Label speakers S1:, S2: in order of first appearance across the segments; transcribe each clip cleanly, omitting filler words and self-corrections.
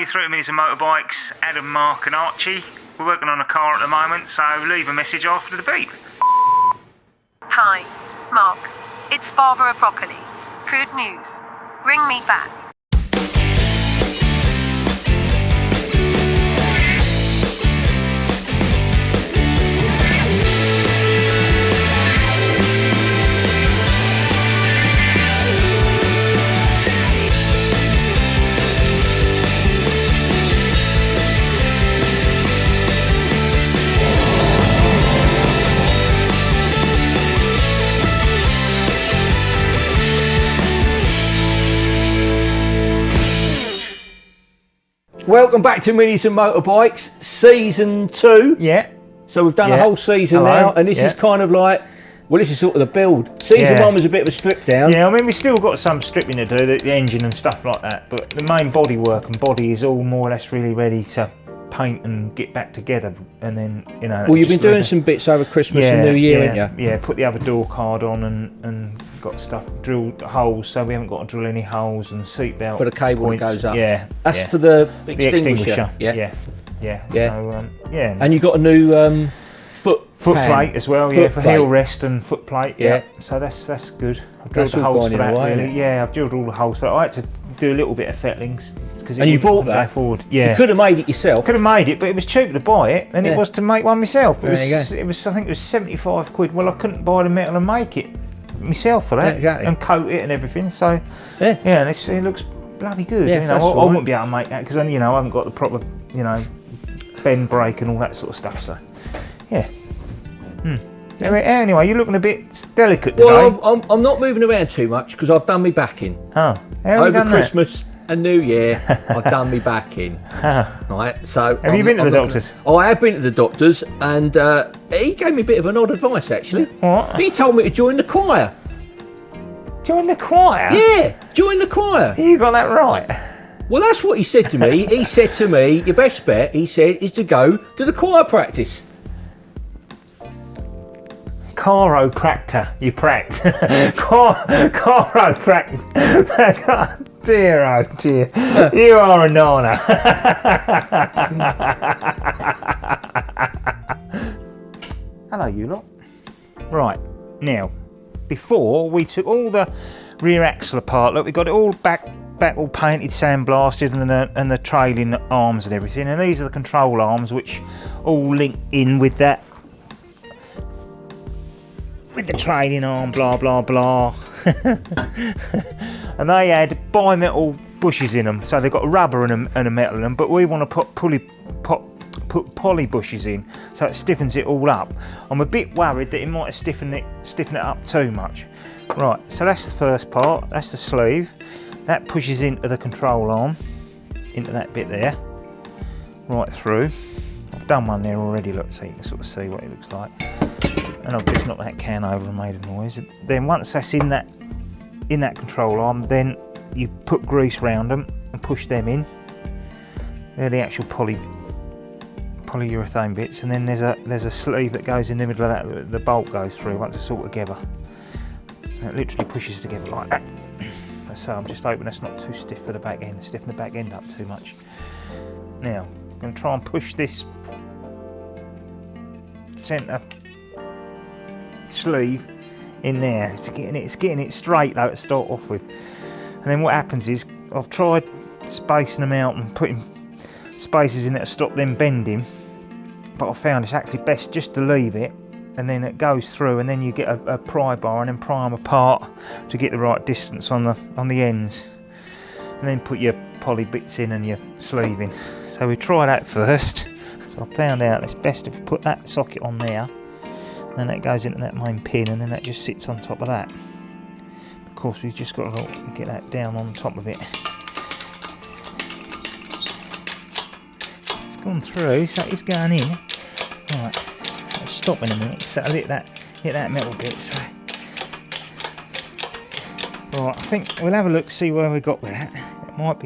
S1: you're through to Minis and Motorbikes, Adam, Mark and Archie. We're working on a car at the moment, so leave a message after the beep.
S2: Hi, Mark. It's Barbara Broccoli. Good news. Ring me back.
S3: Welcome back to Minis and Motorbikes, Season 2.
S4: Yeah.
S3: So we've done a whole season now, and this is kind of like, well, this is sort of the build. Season 1 was a bit of a strip down.
S4: Yeah, I mean, we've still got some stripping to do, the engine and stuff like that, but the main body work and body is all more or less really ready to paint and get back together, and then, you know...
S3: Well, you've been doing some bits over Christmas and New Year, haven't you?
S4: Yeah, put the other door card on and got stuff, drilled holes, so we haven't got to drill any holes, and seat belt
S3: for the cable
S4: points.
S3: That goes up.
S4: Yeah.
S3: That's for the extinguisher.
S4: Yeah. So,
S3: And you got a new
S4: footplate as well, for heel rest and footplate. Yeah. So that's good. I've drilled the holes for that, really. Yeah, I've drilled all the holes for it. I had to do a little bit of fettlings.
S3: And you bought that?
S4: Forward. Yeah.
S3: You could have made it yourself.
S4: Could have made it, but it was cheaper to buy it than it was to make one myself. It
S3: There
S4: was, I think it was 75 quid. Well, I couldn't buy the metal and make it myself for that, and coat it and everything. So, and it looks bloody good.
S3: Yeah,
S4: you know, I wouldn't be able to make that because I haven't got the proper, bend brake and all that sort of stuff. So, yeah. Anyway, you're looking a bit delicate today.
S3: Well, I'm not moving around too much because I've done me back in.
S4: Oh,
S3: over Christmas and New Year, I've done me back in. Right, so
S4: have you been to the doctors?
S3: I have been to the doctors, and he gave me a bit of an odd advice actually.
S4: What?
S3: He told me to join the choir.
S4: Join the choir?
S3: Yeah, join the choir.
S4: You got that right.
S3: Well, that's what he said to me. He said to me, your best bet, he said, is to go to the choir practice.
S4: Chiropractor, you pract. Chiropractor. Dear, oh dear. You are a nana. Hello, you lot. Right, now, before we took all the rear axle apart, look, we got it all back all painted, sandblasted, and the trailing arms and everything. And these are the control arms, which all link in with that. With the trailing arm, blah blah blah. And they had bimetal bushes in them, so they've got a rubber and a metal in them, but we want to put poly bushes in, so it stiffens it all up. I'm a bit worried that it might have stiffen it up too much. Right, so that's the first part, that's the sleeve. That pushes into the control arm, into that bit there, right through. I've done one there already, look, so you can sort of see what it looks like. And I've just knocked that can over and made a noise. Then once that's in that control arm, then you put grease round them and push them in. They're the actual polyurethane bits, and then there's a sleeve that goes in the middle of that. The bolt goes through once it's all together. And it literally pushes together like that. So I'm just hoping that's not too stiff for the back end. Stiffen the back end up too much. Now I'm going to try and push this centre sleeve in there. It's getting it straight though to start off with, and then what happens is I've tried spacing them out and putting spaces in there to stop them bending, but I found it's actually best just to leave it, and then it goes through, and then you get a pry bar and then pry them apart to get the right distance on the ends, and then put your poly bits in and your sleeve in. So we try that first. So I found out it's best if we put that socket on there, and then that goes into that main pin, and then that just sits on top of that. Of course, we've just got to get that down on top of it. It's gone through, so it's going in. Right, I'll stop in a minute, so I'll hit that metal bit. So, right, I think we'll have a look, see where we got with that. It might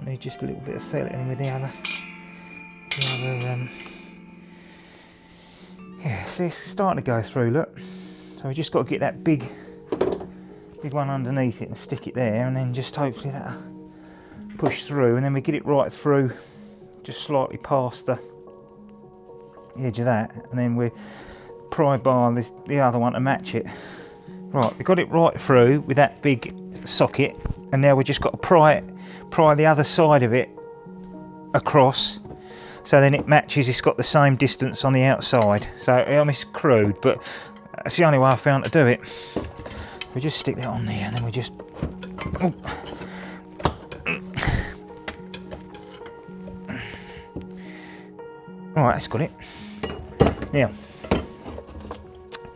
S4: need just a little bit of felting with the other. Yeah, see, it's starting to go through, look. So we just got to get that big one underneath it and stick it there, and then just hopefully that'll push through, and then we get it right through, just slightly past the edge of that, and then we pry bar the other one to match it. Right, we got it right through with that big socket, and now we just got to pry the other side of it across, so then it matches. It's got the same distance on the outside. So it's crude, but that's the only way I found to do it. We just stick that on there, and then we just. Oh. Alright, that's got it. Now,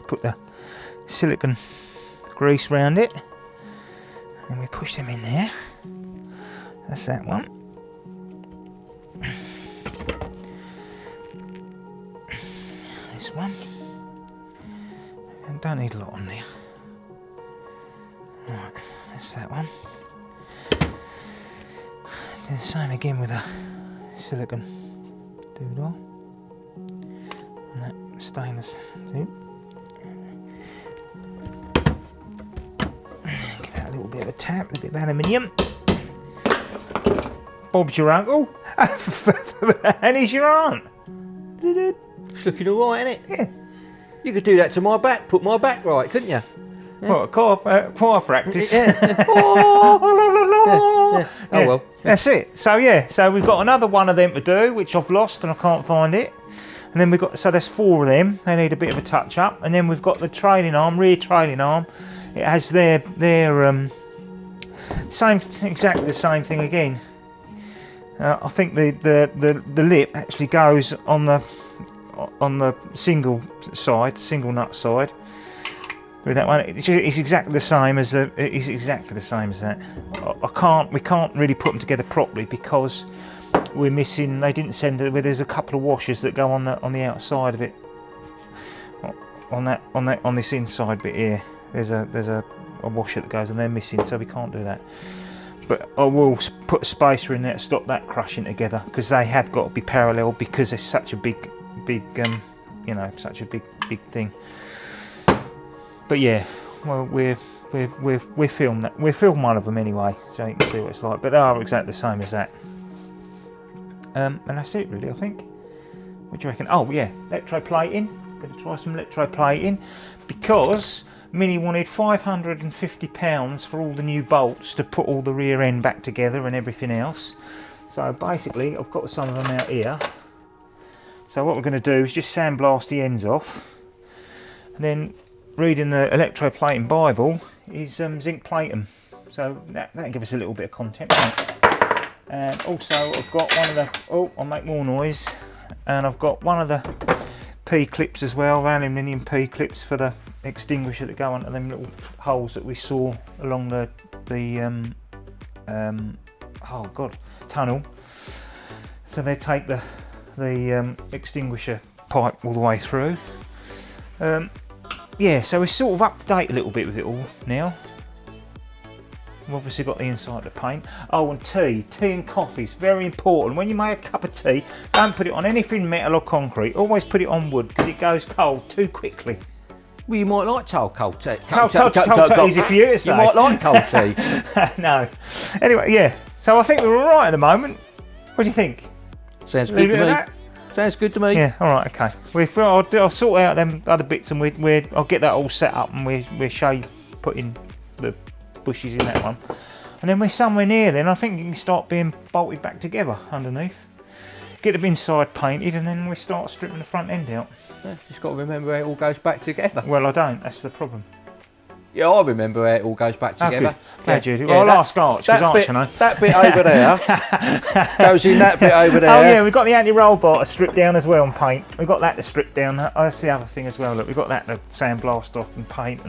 S4: put the silicone grease round it, and we push them in there. That's that one. This one. And don't need a lot on there. Right, that's that one. Do the same again with the silicone doodle. And that stainless too. Give that a little bit of a tap, a bit of aluminium. Bob's your uncle, and he's your aunt.
S3: It's looking alright, isn't it?
S4: Yeah.
S3: You could do that to my back, put my back right, couldn't you?
S4: Yeah. What, choir practice?
S3: Yeah.
S4: Oh,
S3: yeah. Oh well.
S4: That's it. So yeah, so we've got another one of them to do, which I've lost and I can't find it. And then we've got, so there's 4 of them. They need a bit of a touch up. And then we've got the trailing arm, rear trailing arm. It has their exactly the same thing again. I think the lip actually goes on the single nut side. With that one, it's exactly the same as that. We can't really put them together properly because we're missing. They didn't send it. There's a couple of washers that go on the outside of it. On this inside bit here, there's a washer that goes, and they're missing, so we can't do that. But I will put a spacer in there to stop that crushing together, because they have got to be parallel, because it's such a big such a big thing. But yeah, well, we film that. We film one of them anyway, so you can see what it's like. But they are exactly the same as that. And that's it, really. I think. What do you reckon? Oh yeah, electro plating. Going to try some electro plating, because Mini wanted £550 for all the new bolts to put all the rear end back together and everything else. So basically, I've got some of them out here. So what we're going to do is just sandblast the ends off, and then reading the electroplating Bible is Zinc Plating. So that'll give us a little bit of content, won't it? And also I've got one of the, I'll make more noise, and I've got one of the P-clips as well, aluminium P-clips for the extinguisher that go onto them little holes that we saw along the tunnel. So they take the extinguisher pipe all the way through. Yeah, so we're sort of up to date a little bit with it all now. We've obviously got the inside to paint. Oh, and tea and coffee is very important. When you make a cup of tea, don't put it on anything metal or concrete. Always put it on wood, because it goes cold too quickly.
S3: Well, you might like cold tea.
S4: Cold tea, easy for you to say.
S3: You might like cold tea.
S4: No. Anyway, yeah. So I think we're all right at the moment. What do you think?
S3: Sounds good to me. Sounds good to me.
S4: Yeah. All right. Okay. I'll sort out them other bits, and I'll get that all set up, and we'll show you putting the bushes in that one, and then we're somewhere near. Then I think you can start being bolted back together underneath. Get the inside painted, and then we start stripping the front end out.
S3: Yeah, just got to remember how it all goes back together.
S4: Well, I don't. That's the problem.
S3: Yeah, I remember how it all goes back together.
S4: Oh, glad you do. Well, I'll ask Arch, because Arch, I know.
S3: That bit over there goes in that bit over there.
S4: Oh yeah, we've got the anti-roll bar to strip down as well and paint. We've got that to strip down. That's the other thing as well. Look, we've got that to sandblast off and paint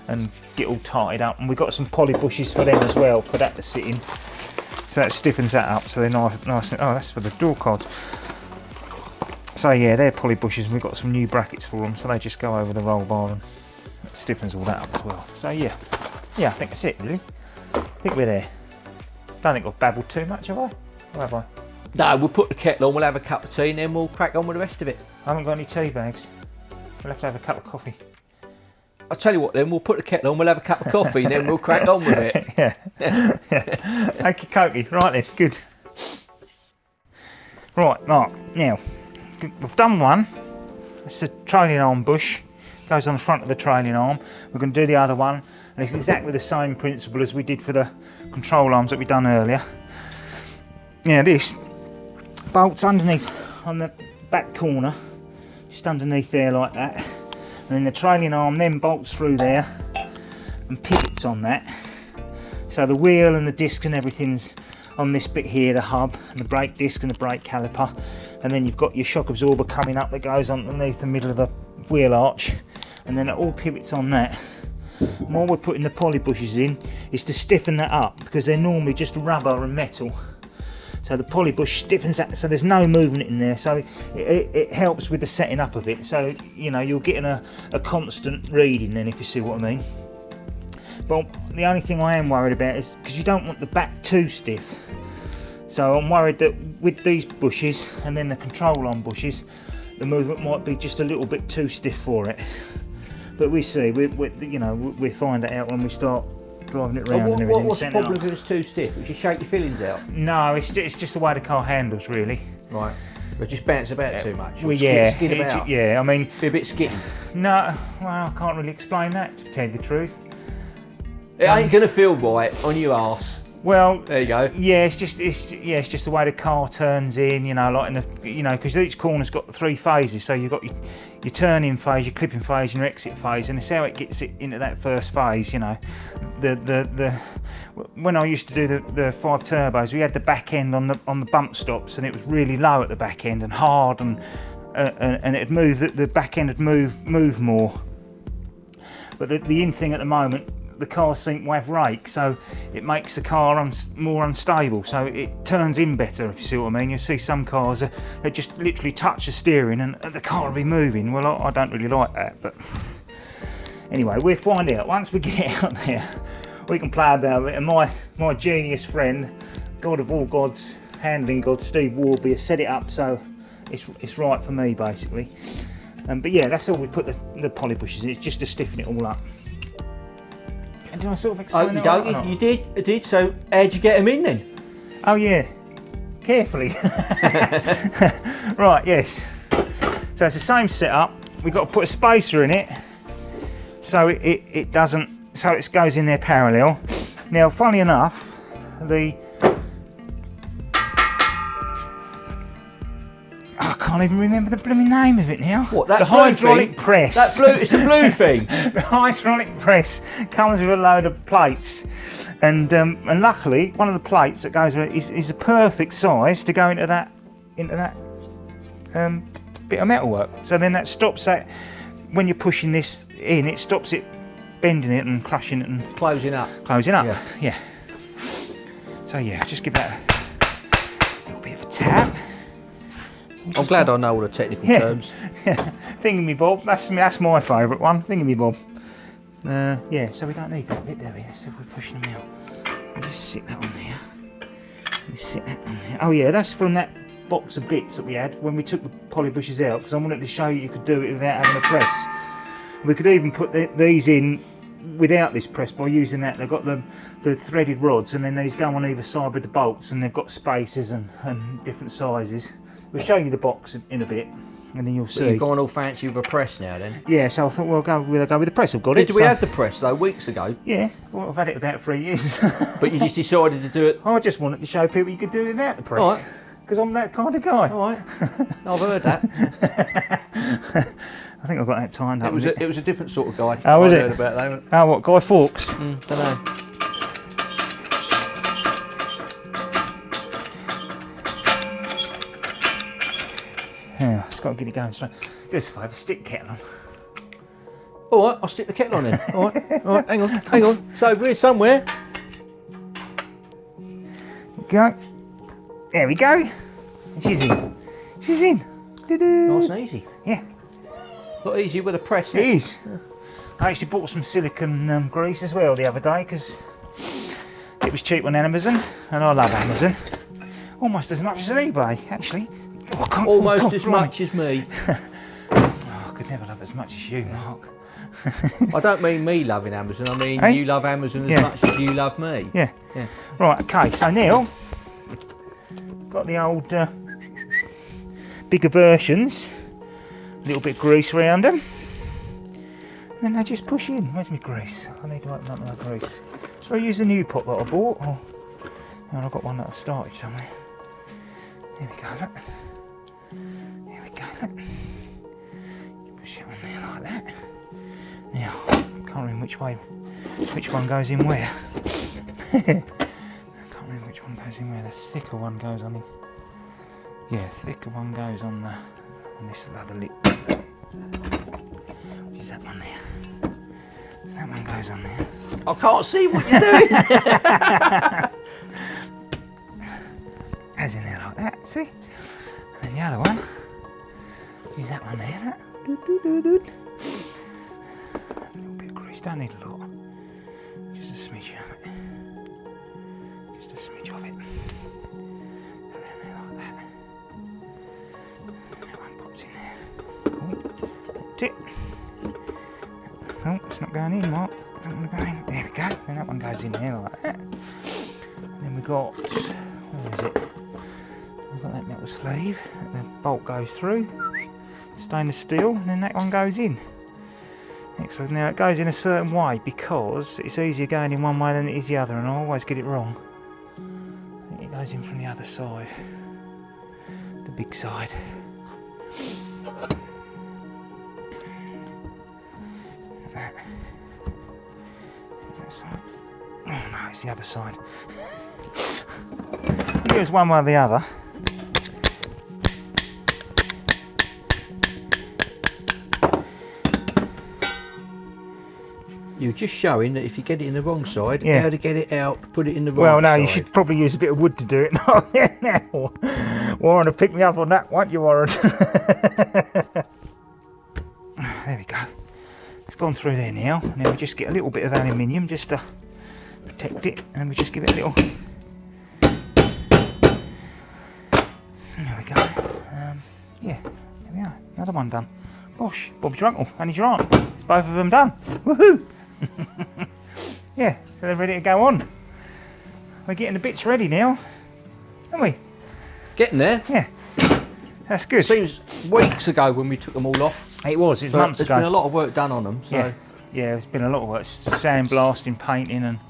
S4: and get all tied up. And we've got some poly bushes for them as well, for that to sit in. So that stiffens that up, so they're nice. Oh, that's for the door cards. So yeah, they're poly bushes, and we've got some new brackets for them, so they just go over the roll bar and it stiffens all that up as well. So yeah, I think that's it really. I think we're there. Don't think I've babbled too much, have I? Or have I?
S3: No, we'll put the kettle on, we'll have a cup of tea, and then we'll crack on with the rest of it.
S4: I haven't got any tea bags. We'll have to have a cup of coffee.
S3: I'll tell you what then, we'll put the kettle on, we'll have a cup of coffee and then we'll crack on with it.
S4: Yeah. Okie dokie, right then, good. Right, Mark, now, we've done one. It's the trailing arm bush, goes on the front of the trailing arm. We're going to do the other one, and it's exactly the same principle as we did for the control arms that we done earlier. Now this bolts underneath on the back corner, just underneath there like that, and then the trailing arm then bolts through there and pivots on that. So the wheel and the disc and everything's on this bit here, the hub and the brake disc and the brake caliper, and then you've got your shock absorber coming up that goes underneath the middle of the wheel arch, and then it all pivots on that. And while we're putting the poly bushes in is to stiffen that up, because they're normally just rubber and metal. So the poly bush stiffens that, so there's no movement in there, so it helps with the setting up of it. So, you know, you're getting a constant reading then, if you see what I mean. But the only thing I am worried about is, because you don't want the back too stiff. So I'm worried that with these bushes and then the control arm bushes, the movement might be just a little bit too stiff for it. But we see, we find that out when we start driving it around and everything.
S3: What's the problem if it was too stiff? Would you shake your fillings out?
S4: No, it's just the way the car handles, really.
S3: Right. But just bounce about too much?
S4: Well, yeah.
S3: Skid about?
S4: Yeah, I mean...
S3: Be a bit skitty?
S4: No, well, I can't really explain that, to tell you the truth.
S3: It ain't going to feel right on your arse.
S4: Well,
S3: there you go.
S4: Yeah, it's just the way the car turns in, you know, like in the, you know, because each corner's got 3 phases. So you've got your turn-in phase, your clipping phase, and your exit phase, and it's how it gets it into that first phase. You know, when I used to do the 5 turbos, we had the back end on the bump stops, and it was really low at the back end and hard, and it'd move. The back end would move more. But the in thing at the moment, the car Zinc WAV rake, so it makes the car more unstable, so it turns in better, if you see what I mean. You see some cars that just literally touch the steering and the car will be moving. Well, I don't really like that, but anyway, we'll find out. Once we get out there, we can play about it, and my genius friend, God of all gods, handling god, Steve Warby, has set it up so it's right for me, basically. But yeah, that's all we put the poly bushes in. It's just to stiffen it all up. And did I sort of explain it?
S3: Oh, you did? I did. So how'd you get them in then?
S4: Oh yeah, carefully. Right, yes. So it's the same setup. We've got to put a spacer in it, so it doesn't. So it goes in there parallel. Now, funnily enough, I can't even remember the blooming name of it now.
S3: What, that
S4: the hydraulic press.
S3: It's a blue thing.
S4: The hydraulic press comes with a load of plates, and luckily one of the plates that goes with it is a perfect size to go into that bit of metalwork. So then that stops that when you're pushing this in, it stops it bending it and crushing it and
S3: closing up.
S4: Yeah. So yeah, just give that a little bit of a tap.
S3: I'm glad I know all the technical terms.
S4: Yeah. Thingamy-bob, that's my favourite one, thingamy-bob. Yeah, so we don't need that bit, do we? That's if we're pushing them out. We'll just sit that on there. Sit that on there. Oh yeah, that's from that box of bits that we had when we took the poly bushes out, because I wanted to show you could do it without having a press. We could even put these in without this press by using that. They've got the threaded rods, and then these go on either side with the bolts, and they've got spacers and different sizes. We'll show you the box in a bit, and then you'll see.
S3: You've gone all fancy with a press now, then?
S4: Yeah, so I thought we'll go with the press. I've got it.
S3: Did we have the press though weeks ago?
S4: Yeah, well, I've had it about 3 years.
S3: But you just decided to do it?
S4: I just wanted to show people you could do it without the press. Because I'm that kind of guy.
S3: All right. I've heard that.
S4: I think I've got that timed up.
S3: It was a different sort of guy.
S4: Oh, was it?
S3: I heard about that.
S4: Oh, what, Guy Fawkes?
S3: Don't know.
S4: Yeah, it's got to get it going straight. Do us a favour, stick kettle on.
S3: All right, I'll stick the kettle on then. All right, hang on. It's over here somewhere.
S4: Go. There we go. She's in.
S3: Nice and easy.
S4: Yeah.
S3: A lot easier with a press.
S4: It is. I actually bought some silicone grease as well the other day because it was cheap on Amazon, and I love Amazon. Almost as much as eBay, actually.
S3: Almost as much as me.
S4: Oh, I could never love as much as you, Mark.
S3: I don't mean me loving Amazon, I mean you love Amazon as much as you love me.
S4: Yeah. Right, okay, so now, got the old bigger versions, a little bit of grease around them, and then I just push in. Where's my grease? I need to open up my grease. So I use the new pot that I bought, and I've got one that I've started somewhere. There we go, look. There we go, look. Push it on there like that. Now, I can't remember which one goes in where. I can't remember which one goes in where. The thicker one goes on the... Yeah, thicker one goes on this other lip. Which is that one there? So that one goes on there.
S3: I can't see what you're doing.
S4: Goes in there like that, see? And then the other one, use that one there, look. A little bit of grease, don't need a lot. Just a smidge of it. Just a smidge of it. Around there like that. That one pops in there. Oh, popped it. Oh, it's not going in, Mark. Don't want to go in. There we go. And that one goes in there like that. And then we got, where is it? We've got that metal sleeve. The bolt goes through. Stainless steel, and then that one goes in. So now it goes in a certain way because it's easier going in one way than it is the other, and I always get it wrong. I think it goes in from the other side, the big side. That side. Oh no, it's the other side. Here's one way or the other.
S3: You're just showing that if you get it in the wrong side, how to get it out, put it in the right side.
S4: Well, no, you should probably use a bit of wood to do it. Now. Warren will pick me up on that, won't you, Warren? There we go. It's gone through there now. And then we just get a little bit of aluminium just to protect it. And we just give it a little... There we go. Yeah, there we are. Another one done. Gosh, Bob's your uncle and he's your aunt. It's both of them done. Woohoo! Yeah, so they're ready to go on. We're getting the bits ready now, aren't we?
S3: Getting there.
S4: Yeah, that's good.
S3: Seems weeks ago when we took them all off.
S4: It was months ago.
S3: There's been a lot of work done on them. So.
S4: Yeah, it's been a lot of work. Sandblasting, painting, and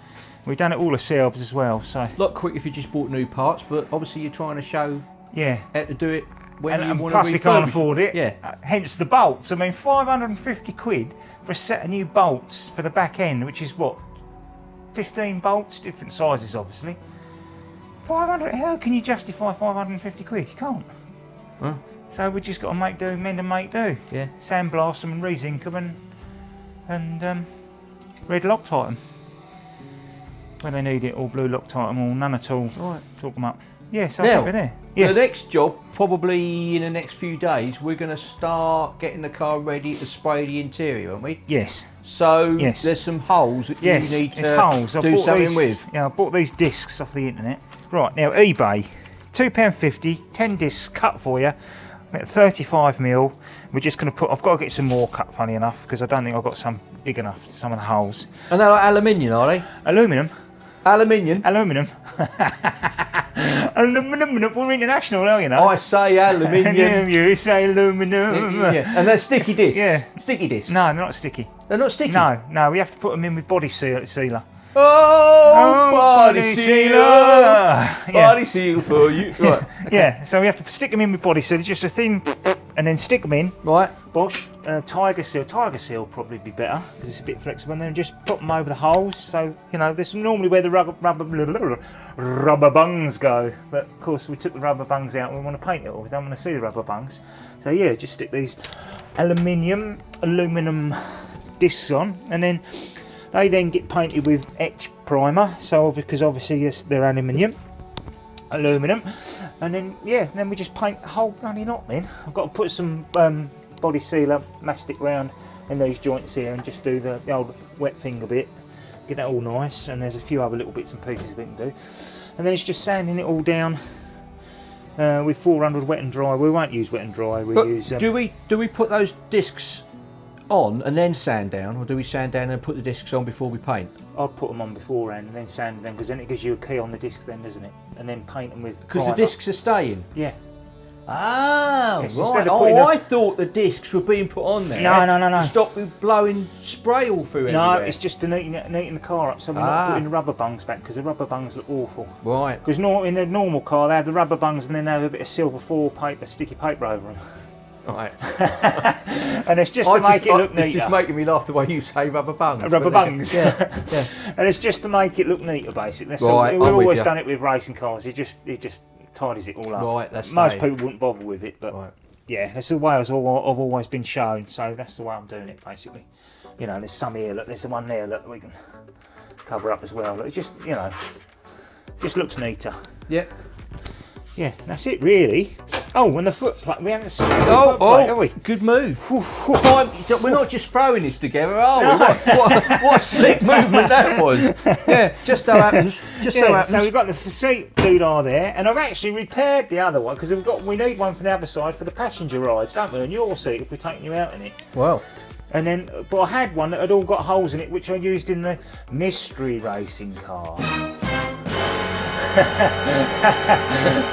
S4: we've done it all ourselves as well. So
S3: a lot quicker if you just bought new parts, but obviously you're trying to show how to do it when you want to refurbish.
S4: Plus we can't afford it.
S3: Yeah.
S4: Hence the bolts. I mean, 550 quid for a set of new bolts for the back end, which is what, 15 bolts, different sizes obviously. 500. How can you justify 550 quid? You can't.
S3: Huh?
S4: So we just got to make do, mend and make do.
S3: Yeah.
S4: Sandblast them and re-zinc them and red Loctite them when they need it, or blue Loctite them, or none at all.
S3: Right.
S4: Talk them up. Yeah, so I think we're there. Yes.
S3: The next job, probably in the next few days, we're going to start getting the car ready to spray the interior, aren't we?
S4: Yes.
S3: So there's some holes that you need to do something with.
S4: Yeah, I bought these discs off the internet. Right, now eBay, £2.50, 10 discs cut for you, 35mm. We're just going to put, I've got to get some more cut, funny enough, because I don't think I've got some big enough, some of the holes.
S3: And they're like aluminium, are they?
S4: Aluminium.
S3: Aluminium?
S4: Aluminium. Aluminium, we're international now, you know.
S3: I say aluminium.
S4: You say aluminium.
S3: Yeah. And they're sticky discs?
S4: Yeah.
S3: Sticky discs?
S4: No, they're not sticky.
S3: They're not sticky?
S4: No, we have to put them in with body sealer.
S3: Oh, body sealer!
S4: Yeah.
S3: Body seal for you. Right. Okay.
S4: Yeah, so we have to stick them in with body sealer, just a thin, and then stick them in.
S3: Right.
S4: Bosch, Tiger Seal. Tiger Seal will probably be better because it's a bit flexible. And then just put them over the holes. So, you know, there's normally where the rubber bungs go. But of course, we took the rubber bungs out and we want to paint it all. We don't want to see the rubber bungs. So, yeah, just stick these aluminum discs on. And then they then get painted with etch primer. So, because obviously, yes, they're aluminum. And then, then we just paint the whole bloody lot then. I've got to put some body sealer mastic round in these joints here and just do the old wet finger bit, get that all nice, and there's a few other little bits and pieces we can do, and then it's just sanding it all down with 400 wet and dry. We won't use wet and dry, we use
S3: do we put those discs on and then sand down, or do we sand down and put the discs on before we paint?
S4: I'd put them on beforehand and then sand them, because then it gives you a key on the discs then, doesn't it? And then paint them with
S3: Because the discs are staying?
S4: Yeah.
S3: Oh,
S4: yes,
S3: right. Oh, I thought the discs were being put on there.
S4: No.
S3: To stop me blowing spray all through everywhere.
S4: No, it's just to neaten the car up, so we're not putting the rubber bungs back, because the rubber bungs look awful.
S3: Right.
S4: Because in the normal car they have the rubber bungs and then they have a bit of silver foil paper, sticky paper over them.
S3: Right.
S4: And it's just to make it look neater.
S3: It's just making me laugh the way you say rubber bungs.
S4: Rubber bungs.
S3: Yeah.
S4: And it's just to make it look neater, basically.
S3: Right,
S4: We've always done it with racing cars. It just tidies it all up.
S3: Right, that's
S4: most people wouldn't bother with it, but yeah, that's the way I've always been shown. So that's the way I'm doing it, basically. You know, there's some here. Look, there's the one there. Look, we can cover up as well. Look, it just, you know, just looks neater.
S3: Yeah.
S4: Yeah, that's it really. Oh, and the footplate, we haven't seen the footplate, have we?
S3: Good move. We're not just throwing this together, are we? No. What a slick movement that was. Yeah, just so happens.
S4: So we've got the seat doodah there, and I've actually repaired the other one, because we need one for the other side for the passenger rides, don't we, on your seat if we're taking you out in it.
S3: Well.
S4: And then, but I had one that had all got holes in it, which I used in the mystery racing car.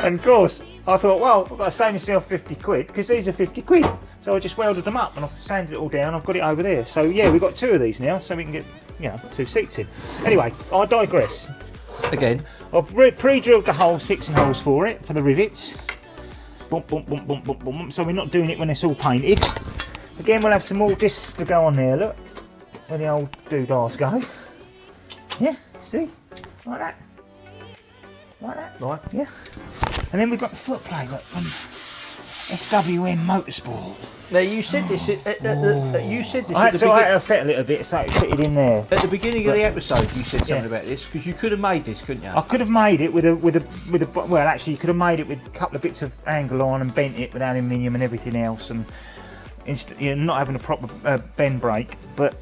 S4: And of course, I thought, well, I've got to save myself 50 quid, because these are 50 quid. So I just welded them up and I've sanded it all down. I've got it over there. So yeah, we've got 2 of these now, so we can get, you know, 2 seats in. Anyway, I digress.
S3: Again.
S4: I've pre-drilled the holes, fixing holes for it, for the rivets. Bump, bump, bump, bump, bump, bump. So we're not doing it when it's all painted. Again, we'll have some more discs to go on there, look. Where the old doodahs go. Yeah, see? Like that. Like that.
S3: Right.
S4: Yeah. And then we've got the footplate, look, from SWM Motorsport.
S3: Now you said this. You said this.
S4: I had to fit a little bit, so it fitted in there.
S3: At the beginning of the episode, you said something about this, because you could have made this, couldn't you?
S4: I could have made it with a. Well, actually, you could have made it with a couple of bits of angle iron and bent it with aluminium and everything else, and not having a proper bend brake. But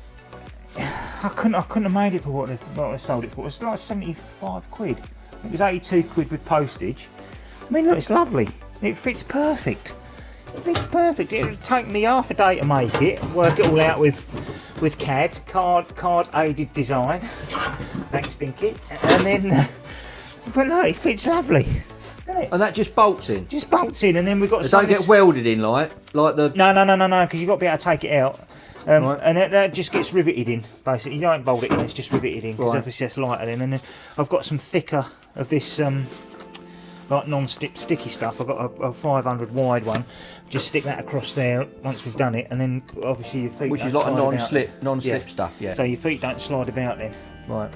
S4: I couldn't have made it for what I sold it for. It was like 75 quid. It was 82 quid with postage. I mean, look, it's lovely. It fits perfect. It fits perfect. It would take me half a day to make it, work it all out with CAD, card aided design. Thanks, Binky. And then, but no, it fits lovely.
S3: And that just bolts in.
S4: Just bolts in, and then we've got.
S3: It don't get welded in like the.
S4: No, because you've got to be able to take it out.
S3: Right.
S4: And that just gets riveted in, basically. You don't bolt it in, it's just riveted in, because obviously that's lighter then. And then I've got some thicker of this like non-stick sticky stuff. I've got a 500 wide one. Just stick that across there once we've done it, and then obviously your feet.
S3: Which is like a non-slip stuff, yeah.
S4: So your feet don't slide about then.
S3: Right.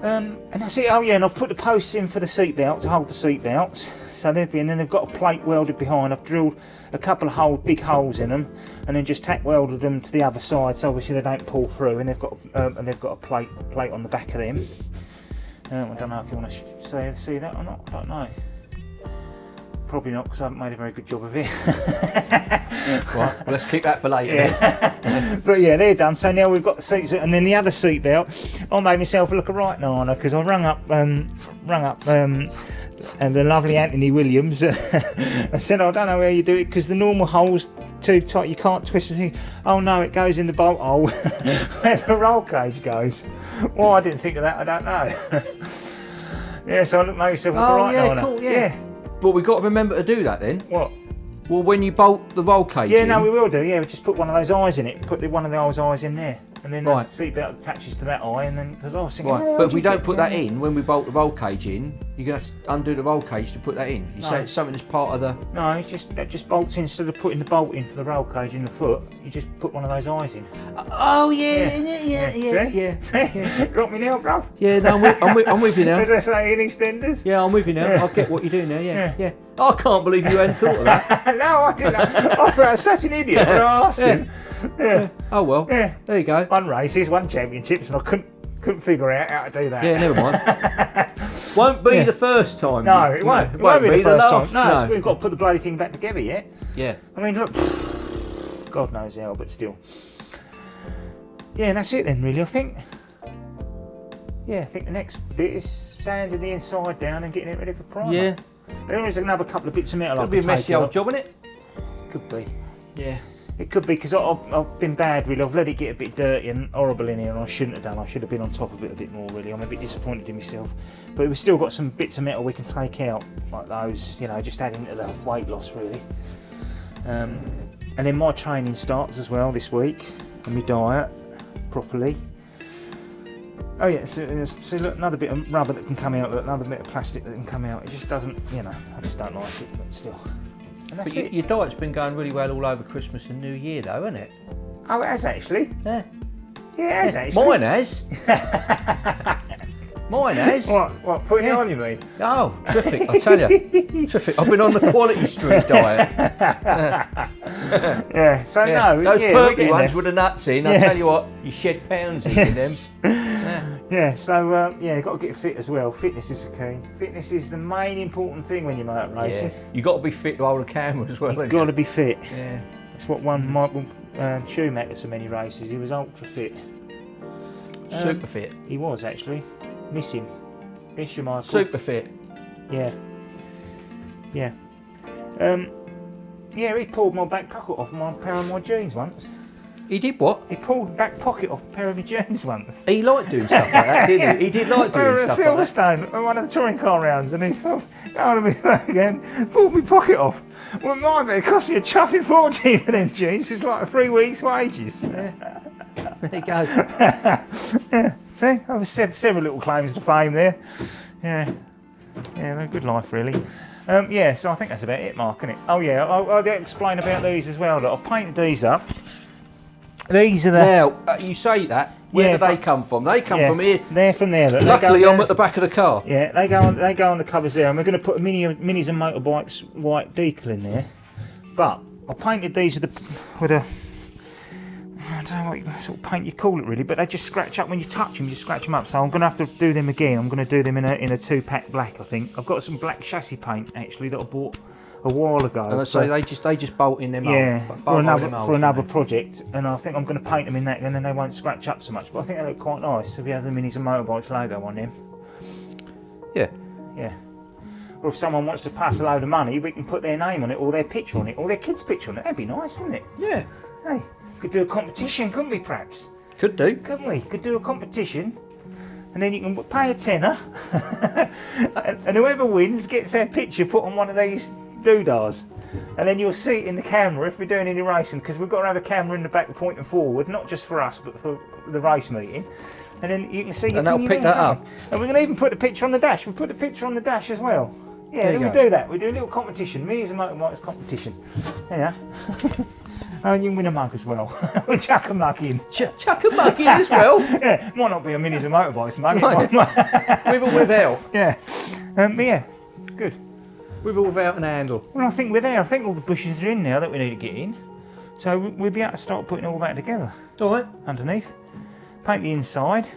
S4: And that's it. Oh yeah, and I've put the posts in for the seat belt to hold the seat belts. So they've been, and they've got a plate welded behind. I've drilled a couple of big holes in them, and then just tack welded them to the other side, so obviously they don't pull through. And they've got a plate on the back of them. I don't know if you want to see that or not. I don't know. Probably not, because I haven't made a very good job of it.
S3: Right, well, let's keep that for later.
S4: Yeah. But yeah, they're done. So now we've got the seats, and then the other seat belt. I made myself look a right nana, because I rung up and the lovely Anthony Williams. I said, I don't know how you do it, because the normal hole's too tight, you can't twist the thing. Oh no, it goes in the bolt hole where the roll cage goes. Well, I didn't think of that, I don't know. Yeah, so I made myself look a right nana.
S3: Cool, yeah. But we've got to remember to do that then.
S4: What?
S3: Well, when you bolt the roll cage
S4: in. No, we will do, yeah. We just put one of those eyes in it, put one of those eyes in there. And then
S3: right.
S4: The seat belt attaches to that eye, and then, because I was thinking,
S3: right. But if we don't put that in, when we bolt the roll cage in, you're going to have to undo the roll cage to put that in. You say it's something that's part of the...
S4: No, it just bolts in. Instead of putting the bolt in for the roll cage in the foot, you just put one of those eyes in.
S3: Oh, yeah.
S4: See? Got me now, bruv?
S3: Yeah, no, I'm with you now.
S4: As I say in EastEnders.
S3: Yeah, I'm with you now. I get what you're doing now, yeah. I can't believe you hadn't thought of that.
S4: No, I didn't. I thought I was such an idiot when I asked him. Yeah.
S3: Oh, well.
S4: Yeah.
S3: There you go.
S4: Won races, won championships, and I couldn't figure out how to do that.
S3: Yeah, never mind. Won't be the first time.
S4: No, it won't. It won't be the first time. No, we've got to put the bloody thing back together yet.
S3: Yeah.
S4: I mean, look, God knows how, but still. Yeah, and that's it then, really, I think. Yeah, I think the next bit is sanding the inside down and getting it ready for primer.
S3: Yeah.
S4: There is another couple of bits of metal.
S3: It'll be a messy old job, isn't it?
S4: Could be.
S3: Yeah.
S4: It could be because I've been bad really. I've let it get a bit dirty and horrible in here, and I shouldn't have done. I should have been on top of it a bit more really. I'm a bit disappointed in myself. But we've still got some bits of metal we can take out, like those, you know, just adding to the weight loss really. And then my training starts as well this week, and my diet properly. Oh yeah, so look, another bit of rubber that can come out, look, another bit of plastic that can come out. It just doesn't, you know, I just don't like it, but still. And that's it.
S3: Your diet's been going really well all over Christmas and New Year though, hasn't it?
S4: Oh, it has actually.
S3: Yeah.
S4: Yeah, it has actually.
S3: Mine has. Mine has.
S4: What, putting it on you mean?
S3: Oh, terrific, I tell you. Terrific. I've been on the quality street diet.
S4: Yeah, so
S3: Yeah.
S4: no.
S3: Those
S4: yeah,
S3: purple ones with the nuts in, I tell you what, you shed pounds in them.
S4: Yeah, so yeah, got to get fit as well. Fitness is the key. Fitness is the main important thing when you're motor racing.
S3: Yeah. You got to be fit to hold a camera as well.
S4: You've got to be fit.
S3: Yeah.
S4: That's what won Michael Schumacher so many races. He was ultra fit.
S3: Super fit.
S4: He was actually. Miss him. Miss you, Michael.
S3: Super fit.
S4: Yeah. Yeah. Yeah, he pulled my back pocket off my pair of my jeans once.
S3: He did what?
S4: He pulled the back pocket off a pair of my jeans once.
S3: He liked doing stuff like that, didn't he? He did like
S4: We were
S3: doing
S4: at
S3: stuff like that.
S4: Silverstone at one of the touring car rounds, and he thought, go on me again, pulled my pocket off. Well, it cost me a chuffing fortune for them jeans. It's like 3 weeks' wages.
S3: Yeah. There you go.
S4: Yeah. See, I have several little claims to fame there. Yeah. Yeah, a good life, really. Yeah, so I think that's about it, Mark, isn't it? Oh, yeah, I'll explain about these as well. Look, I've painted these up. These are the...
S3: Now, you say that. Where do they come from? They come from here.
S4: They're from there. Look,
S3: Luckily, I'm at the back of the car.
S4: Yeah, they go on the covers there, and we're going to put a Minis and Motorbikes white decal in there. But I painted these with a I don't know what sort of paint you call it really, but they just scratch up when you touch them. You scratch them up. So I'm going to have to do them again. I'm going to do them in a 2-pack black, I think. I've got some black chassis paint actually that I bought a while ago.
S3: And so they just bolt in them.
S4: Yeah, for another project, and I think I'm going to paint them in that, and then they won't scratch up so much. But I think they look quite nice. So we have the Minis and Motorbikes logo on them.
S3: Yeah.
S4: Yeah. Or if someone wants to pass a load of money, we can put their name on it, or their picture on it, or their kid's picture on it. That'd be nice, wouldn't it?
S3: Yeah.
S4: Hey, could do a competition, couldn't we? Perhaps.
S3: Could do.
S4: Couldn't we? Could do a competition, and then you can pay a tenner, and whoever wins gets their picture put on one of these doodahs, and then you'll see it in the camera if we're doing any racing, because we've got to have a camera in the back pointing forward, not just for us but for the race meeting, and then you can see.
S3: And they'll pick that up.
S4: And we're going to even put the picture on the dash. We put the picture on the dash as well. Yeah, then we do that. We do a little competition, Minis and Motorbikes competition. Yeah. And you can win a mug as well. We'll chuck a mug in.
S3: Chuck a mug in as well?
S4: Yeah, might not be a Minis and Motorbikes mug.
S3: With or without?
S4: Yeah. But yeah, good.
S3: With or without an handle?
S4: Well, I think we're there. I think all the bushes are in now that we need to get in. So we'll be able to start putting it all back together.
S3: All right.
S4: Underneath. Paint the inside.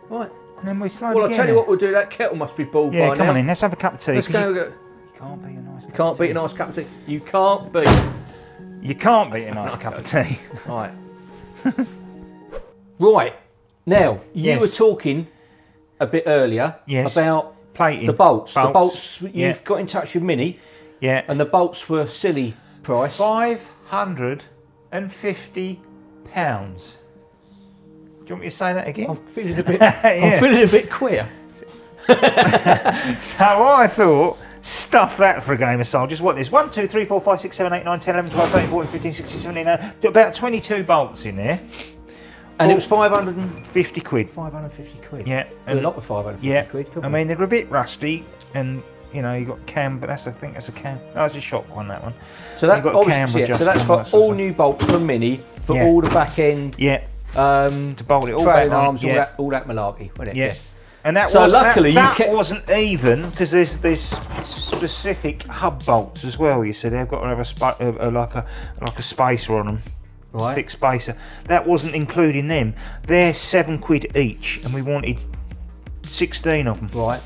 S3: Right.
S4: And then we slowly
S3: Well, I'll tell you what we'll do. That kettle must be boiled by now.
S4: Yeah, come on in. Let's have a cup of tea.
S3: Let's go.
S4: You can't beat a nice cup of tea.
S3: Can't beat a nice cup of tea. You can't beat.
S4: You can't beat a nice cup of tea.
S3: Right. Right. Now, you were talking a bit earlier about
S4: plating.
S3: The bolts. The bolts.
S4: Yeah.
S3: You've got in touch with Mini.
S4: Yeah.
S3: And the bolts were silly price.
S4: £550. Do you want me to say that again?
S3: I'm feeling a bit. I'm feeling a bit queer.
S4: So I thought, stuff that for a game of soldiers. What there's 1, 2, 3, 4, 5, 6, 7, 8, 9, 10, 11, 12, 13, 14, 15, 16, 17, about 22 bolts in there.
S3: And it was 550
S4: quid.
S3: 550 quid.
S4: Yeah.
S3: And a lot of 550 quid.
S4: I mean, they're a bit rusty, and you know, you got cam, but I think that's a cam. No, it's a shock one, that one.
S3: So that obviously, so that's for all new bolts from Mini for all the back end.
S4: Yeah. To bolt it all back
S3: arms, all that malarkey, wasn't it?
S4: Yeah. And that
S3: so luckily
S4: that wasn't even, because there's specific hub bolts as well. You see, they've got to have like a spacer on them,
S3: right?
S4: Thick spacer. That wasn't including them. They're £7 each, and we wanted 16 of them.
S3: Right.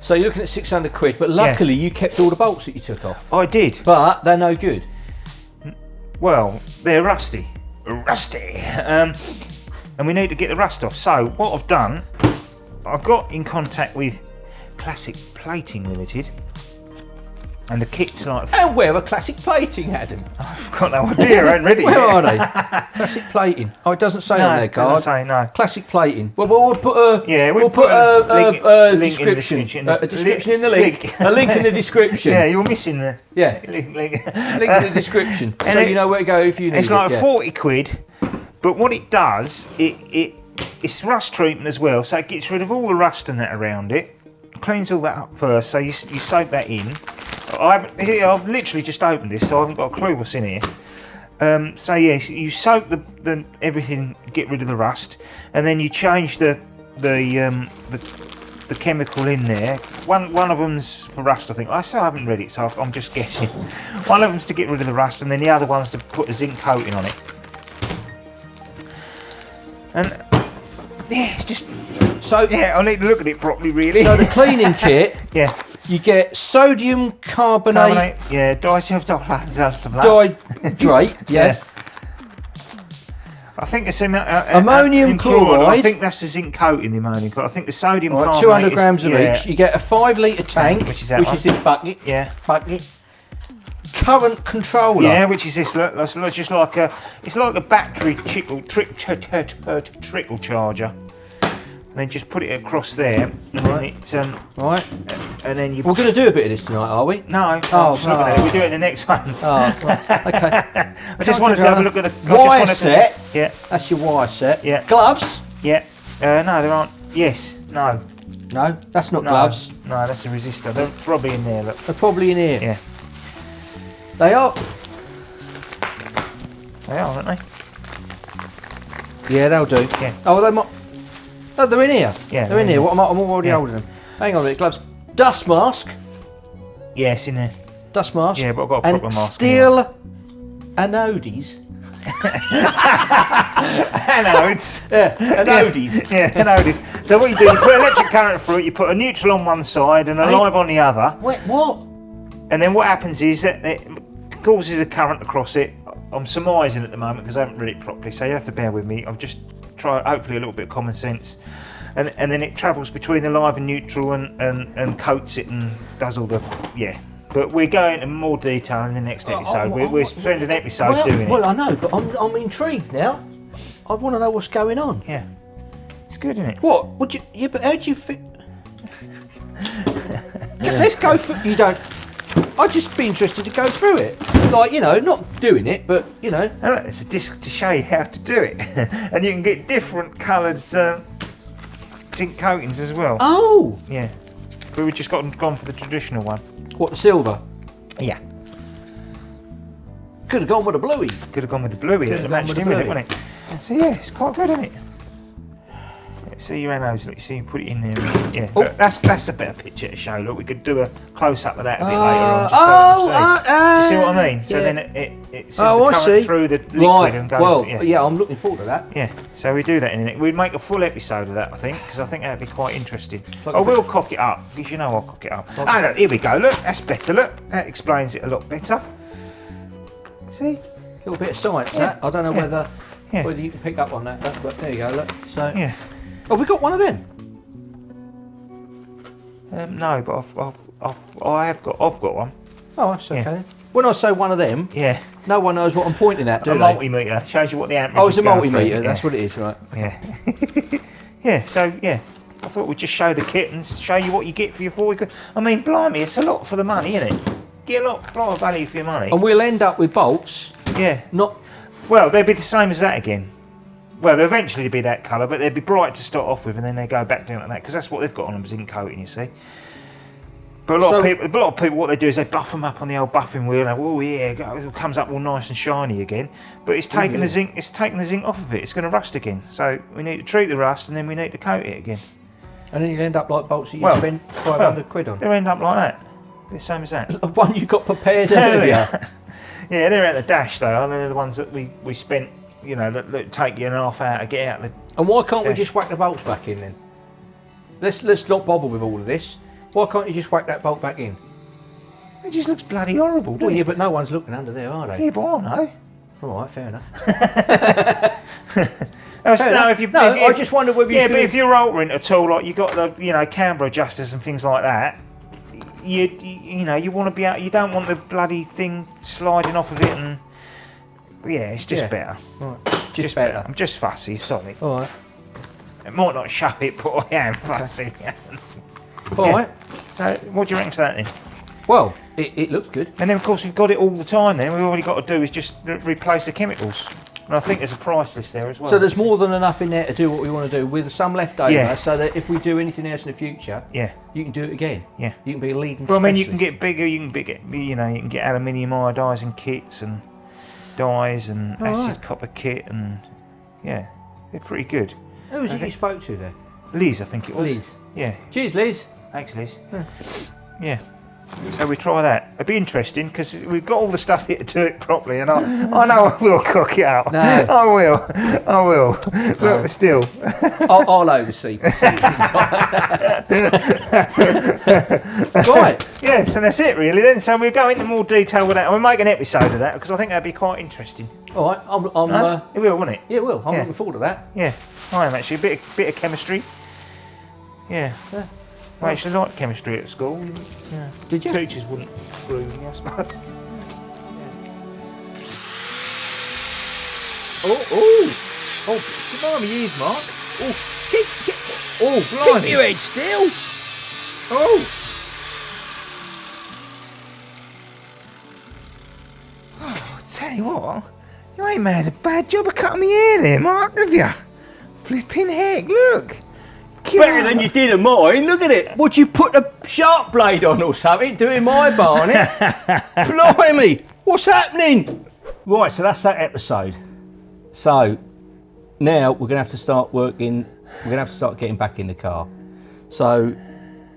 S3: So you're looking at 600 quid, but luckily you kept all the bolts that you took off.
S4: I did,
S3: but they're no good.
S4: Well, they're rusty. And we need to get the rust off. So what I've done, I got in contact with Classic Plating Limited, And the kit's like...
S3: And where are classic plating, Adam?
S4: I've got no idea, I ain't ready
S3: Where
S4: yet.
S3: are they? Classic plating. Oh, it doesn't say on their card.
S4: No, doesn't say, no.
S3: Classic plating. Well, we'll put a
S4: We'll
S3: put
S4: a link in the
S3: description.
S4: description.
S3: A description in the link. A link in the description.
S4: Yeah, you're missing the
S3: link in the description, so
S4: it,
S3: you know where to go if you need
S4: it's like
S3: it.
S4: 40 quid, but what it does, it's rust treatment as well, so it gets rid of all the rust and that around it, cleans all that up first, so you soak that in. I've literally just opened this, so I haven't got a clue what's in here. So yes, you soak the everything, get rid of the rust, and then you change the chemical in there. One of them's for rust, I think. I still haven't read it, so I'm just guessing. One of them's to get rid of the rust, and then the other one's to put a zinc coating on it. And yeah, it's just I need to look at it properly, really.
S3: So the cleaning kit, you get sodium carbonate,
S4: dihydrate, I think it's
S3: ammonium chloride.
S4: I think that's the zinc coating, the ammonium chloride. I think the sodium carbonate
S3: 200 grams of each. You get a 5 litre tank, which is this bucket. Bucket. Current controller.
S4: Yeah, which is this. Look, that's just like it's like a battery trickle charger. And then just put it across there, and then it and then you.
S3: We're going to do a bit of this tonight, are we?
S4: No, I'm just looking at it. We'll do it in the next one.
S3: Oh, right. Okay.
S4: I just wanted to have a look at the
S3: wire set.
S4: Yeah,
S3: that's your wire set.
S4: Yeah.
S3: Gloves.
S4: Yeah. No, there aren't. Yes. No.
S3: No, that's not gloves.
S4: No, that's a resistor. They're probably in there. Look.
S3: They're probably in here.
S4: Yeah.
S3: They are.
S4: They are, aren't they?
S3: Yeah, they'll do.
S4: Yeah.
S3: Oh, they might. Oh, they're in here.
S4: Yeah,
S3: they're in here. What am I? I'm already holding them. Hang on a minute. Gloves. Dust mask.
S4: Yeah, it's in there.
S3: Dust mask.
S4: Yeah, but I've got a proper
S3: and
S4: mask.
S3: Steel anodes.
S4: Anodes.
S3: Yeah, anodes.
S4: Yeah, anodes. So what you do, you put electric current through it, you put a neutral on one side and a live on the other.
S3: Wait, what?
S4: And then what happens is that it causes a current across it. I'm surmising at the moment because I haven't read it properly, so you have to bear with me. I'm just trying, hopefully a little bit of common sense. And then it travels between the live and neutral and coats it and does all the, But we're going into more detail in the next episode. We're spending an episode doing it.
S3: Well, I know, but I'm intrigued now. I want to know what's going on.
S4: Yeah. It's good, isn't it?
S3: What? Would you? Yeah, but how do you fit? Let's go for. You don't. I'd just be interested to go through it. Like, not doing it, but,
S4: Oh, look, it's a disc to show you how to do it. And you can get different coloured zinc coatings as well.
S3: Oh!
S4: Yeah. But we've just gone for the traditional one.
S3: What, the silver?
S4: Yeah.
S3: Could have gone with a bluey.
S4: Could have gone with the bluey. That matched in with it, wouldn't it? So yeah, it's quite good, isn't it? See your anodes, look, you put it in there. Yeah, look, that's a better picture to show. Look, we could do a close up of that a bit later on, just so you can see. You see what I mean? So then it sends the current through the liquid and goes.
S3: Well, yeah, I'm looking forward to that.
S4: Yeah, so we do that in it. We'd make a full episode of that, I think, because I think that'd be quite interesting. I will cock it up, because I'll cock it up. Oh, look, here we go. Look, that's better. Look, that explains it a lot better. See?
S3: A little bit of science, that. I don't know whether you can pick up on that, but there you go. Look. So.
S4: Yeah.
S3: Oh, we got one of them.
S4: No, but I've got one.
S3: Oh, that's okay. Yeah. When I say one of them, no one knows what I'm pointing at, do they?
S4: A multimeter shows you what the amperage is.
S3: Oh, it's a multimeter. That's what it is, right?
S4: Yeah. Yeah. So I thought we'd just show the kit and show you what you get for your 40 quid. I mean, blimey, it's a lot for the money, isn't it? Get a lot of value for your money.
S3: And we'll end up with bolts.
S4: Yeah.
S3: Not.
S4: Well, they'll be the same as that again. Well, they'll eventually be that colour, but they'll be bright to start off with, and then they go back down like that because that's what they've got on them, zinc coating. You see. But a lot of people, what they do is they buff them up on the old buffing wheel, and it comes up all nice and shiny again. But it's taking the zinc. It's taking the zinc off of it. It's going to rust again. So we need to treat the rust, and then we need to coat it again.
S3: And then you end up like bolts that you spend 500 quid on.
S4: They'll end up like that. The same as that.
S3: The one you got prepared earlier.
S4: Yeah, they're at the dash though, and they're the ones that we spent. That take you an half hour to get out.
S3: And why can't we just whack the bolts back in then? Let's not bother with all of this. Why can't you just whack that bolt back in?
S4: It just looks bloody horrible, doesn't it?
S3: Well, yeah, but no one's looking under there, are they?
S4: Yeah, but I know.
S3: All right, fair enough.
S4: I
S3: just wondered whether
S4: but if you're altering at all, like you got the camber adjusters and things like that, you know, you want to be out. You don't want the bloody thing sliding off of it, and yeah, it's just better.
S3: Right.
S4: Just better. I'm just fussy, sorry.
S3: All right.
S4: It might not show it, but I am fussy.
S3: All right.
S4: So, what do you reckon to that then?
S3: Well, it looks good.
S4: And then, of course, we've got it all the time. Then all we've got to do is just replace the chemicals. And I think there's a price list there as well.
S3: So there's more than enough in there to do what we want to do, with some left over,
S4: Yeah.
S3: so that if we do anything else in the future, you can do it again.
S4: Yeah.
S3: You can be a leading
S4: Well, I mean, you
S3: specialist.
S4: can get bigger. You can get aluminium iodising kits and dyes and acid copper kit, and yeah, they're pretty good.
S3: Who was it you spoke to there?
S4: Liz, I think it was.
S3: Liz.
S4: Yeah.
S3: Cheers, Liz.
S4: Thanks, Liz. Yeah. So we try that. It'd be interesting because we've got all the stuff here to do it properly, and I know I will cock it out.
S3: No.
S4: I will.
S3: No.
S4: But still.
S3: I'll oversee. Right.
S4: Yeah, so that's it really then. So we'll go into more detail with that, and we'll make an episode of that because I think that'd be quite interesting.
S3: All right.
S4: It will, won't it?
S3: Yeah, it will. I'm looking forward to that.
S4: Yeah, I am actually. A bit of chemistry. Yeah. I actually liked chemistry at school. Yeah.
S3: Did you?
S4: Teachers wouldn't approve me, I suppose. Oh, blimey, years, Mark. Blimey.
S3: Keep your head still.
S4: Oh, I tell you what, you ain't made a bad job of cutting me hair there, Mark, have you? Flipping heck, look.
S3: Better than you did of mine. Look at it. Would you put a sharp blade on or something doing my barnet? Blimey, what's happening? Right, so that's that episode. So now we're going to have to start working. We're going to have to start getting back in the car. So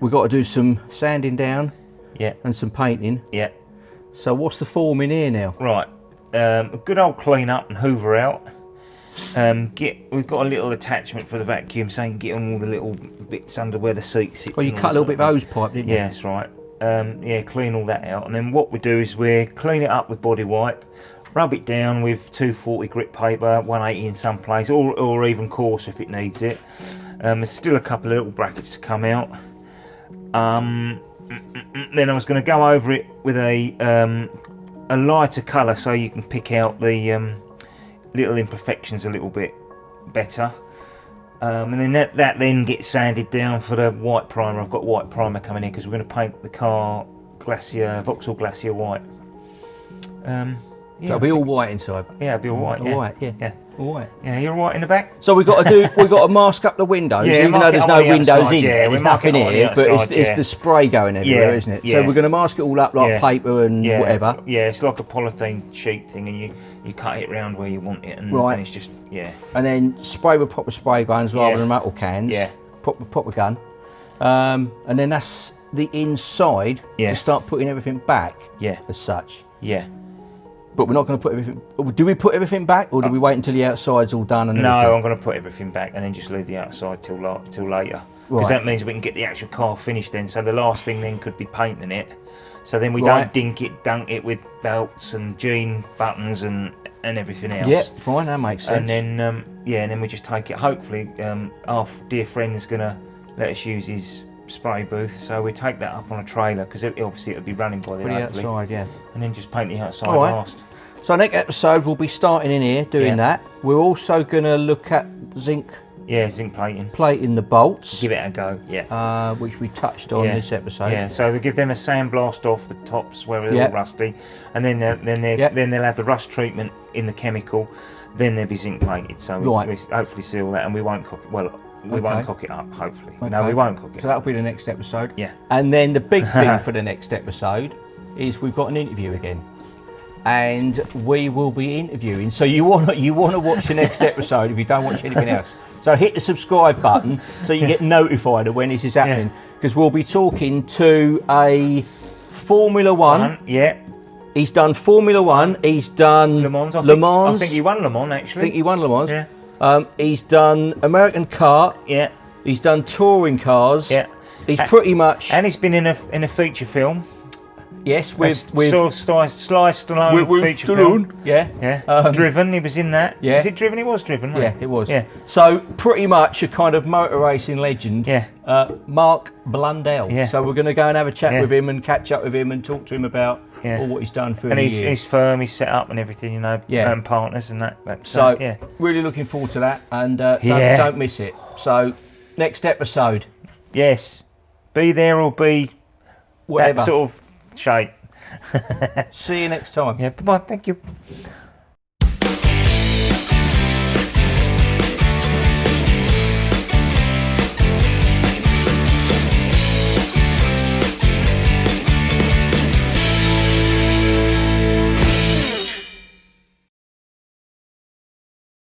S3: we've got to do some sanding down.
S4: Yeah.
S3: And some painting.
S4: Yeah.
S3: So what's the form in here now?
S4: Right. A good old clean up and hoover out. We've got a little attachment for the vacuum, so you can get on all the little bits under where the seat sits.
S3: Well, you cut a little bit of hose pipe, didn't you?
S4: Yeah, that's right. Clean all that out, and then what we do is we clean it up with body wipe, rub it down with 240 grit paper, 180 in some place, or even coarse if it needs it. There's still a couple of little brackets to come out. Then I was going to go over it with a lighter colour so you can pick out the little imperfections a little bit better, and then that then gets sanded down for the white primer. I've got white primer coming in because we're going to paint the car Vauxhall Glacier white.
S3: That'll be all white inside.
S4: Yeah, it'll be all white.
S3: All white, yeah. All white.
S4: Yeah, you're all right in the back.
S3: So we've got to mask up the windows, even though there's no windows in there. There's nothing here, but it's the spray going everywhere, isn't it? So we're going to mask it all up like paper and whatever.
S4: Yeah, it's like a polythene sheet thing, and you cut it round where you want it, and it's just
S3: And then spray with proper spray guns rather than metal cans. Yeah. Proper gun. And then that's the inside to start putting everything back. Yeah. As such.
S4: Yeah.
S3: But we're not going to put everything. Do we put everything back, or do we wait until the outside's all done? And
S4: no, I'm going to put everything back and then just leave the outside till later. Because that means we can get the actual car finished then. So the last thing then could be painting it. So then we don't dunk it with belts and jean buttons and everything else.
S3: Yeah, fine, that makes sense.
S4: And then and then we just take it. Hopefully, our dear friend is going to let us use his spray booth, so we take that up on a trailer because obviously it'll be running by then.
S3: For the outside,
S4: and then just paint the outside last.
S3: So next episode we'll be starting in here doing that. We're also going to look at zinc plating the bolts,
S4: give it a go,
S3: which we touched on this episode.
S4: So we give them a sandblast off the tops where they're all rusty, and then they'll have the rust treatment in the chemical, then they'll be zinc plated, so we hopefully seal that, and we won't cook we won't cook it up, hopefully. Okay. No, we won't cook it.
S3: So that'll be the next episode.
S4: Yeah.
S3: And then the big thing for the next episode is we've got an interview again. And we will be interviewing. So you want to watch the next episode if you don't watch anything else. So hit the subscribe button so you get notified of when this is happening. Because we'll be talking to a Formula One.
S4: Yeah.
S3: He's done Formula One. He's done
S4: Le Mans.
S3: I
S4: think he won Le Mans, actually.
S3: I think he won Le Mans.
S4: Yeah.
S3: He's done American kart.
S4: Yeah.
S3: He's done touring cars.
S4: Yeah.
S3: He's pretty much.
S4: And he's been in a feature film.
S3: Yes, with
S4: Sly Stallone feature film.
S3: Yeah.
S4: Yeah. Driven, he was in that.
S3: Yeah.
S4: Is it Driven? It was Driven, wasn't
S3: Yeah, it was.
S4: Yeah.
S3: So pretty much a kind of motor racing legend.
S4: Yeah.
S3: Mark Blundell.
S4: Yeah.
S3: So we're going to go and have a chat
S4: Yeah.
S3: with him and catch up with him and talk to him about
S4: Yeah.
S3: all what he's done for
S4: And
S3: the
S4: his
S3: years.
S4: firm, he's set up and everything, you know,
S3: Yeah.
S4: partners and that.
S3: So
S4: yeah.
S3: really looking forward to that, and
S4: Yeah.
S3: don't miss it. So next episode,
S4: Yes. Be there or be
S3: whatever.
S4: that sort of shape.
S3: See you next time.
S4: Yeah, bye-bye, thank you.